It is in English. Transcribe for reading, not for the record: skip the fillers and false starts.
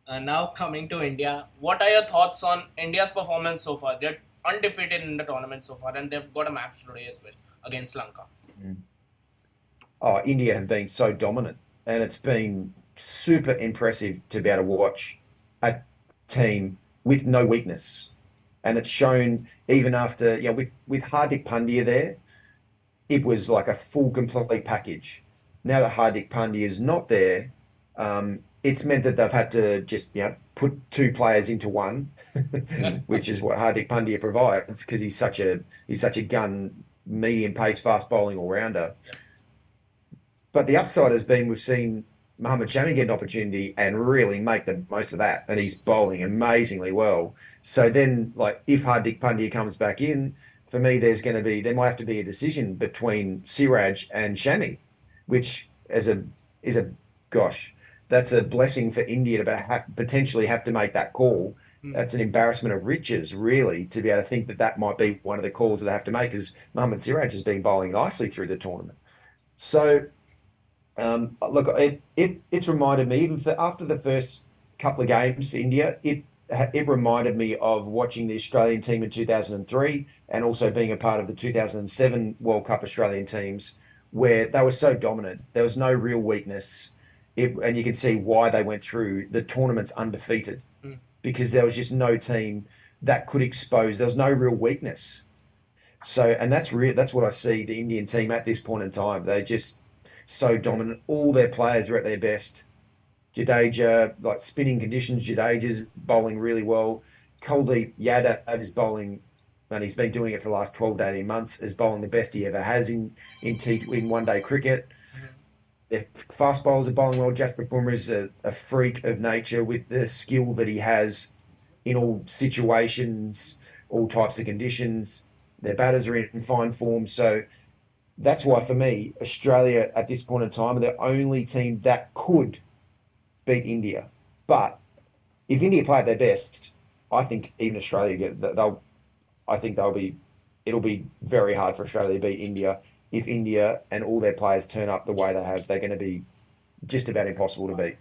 Now coming to India, what are your thoughts on India's performance so far? They're undefeated in the tournament so far, and they've got a match today as well against Lanka. Mm. Oh, India have been so dominant, and it's been super impressive to be able to watch a team with no weakness. And it's shown even after, with Hardik Pandya there, it was like a full complete package. Now that Hardik Pandya is not there, it's meant that they've had to just, put two players into one, which is what Hardik Pandya provides because he's such a gun, medium pace, fast bowling all rounder. But the upside has been we've seen Mohammed Shami get an opportunity and really make the most of that. And he's bowling amazingly well. So then, like, if Hardik Pandya comes back in, for me, there might have to be a decision between Siraj and Shami, which is a gosh, that's a blessing for India to potentially have to make that call. Hmm. That's an embarrassment of riches, really, to be able to think that that might be one of the calls that they have to make, because Mohammed Siraj has been bowling nicely through the tournament. So look, it's reminded me even after the first couple of games for India, it reminded me of watching the Australian team in 2003 and also being a part of the 2007 World Cup Australian teams where they were so dominant. There was no real weakness. And you can see why they went through the tournaments undefeated Hmm. because there was just no team that could expose. There was no real weakness. So, and that's what I see the Indian team at this point in time. They're just so dominant. All their players are at their best. Jadeja, like spinning conditions, Jadeja's bowling really well. Kuldeep Yadav is bowling, and he's been doing it for the last 12 to 18 months, is bowling the best he ever has in one day cricket. The fast bowlers are bowling well. Jasper Bumrah is a freak of nature with the skill that he has in all situations, all types of conditions. Their batters are in fine form. So that's why, for me, Australia at this point in time are the only team that could beat India. But if India play at their best, I think even Australia they'll. I think it'll be very hard for Australia to beat India. If India and all their players turn up the way they have, they're going to be just about impossible to beat.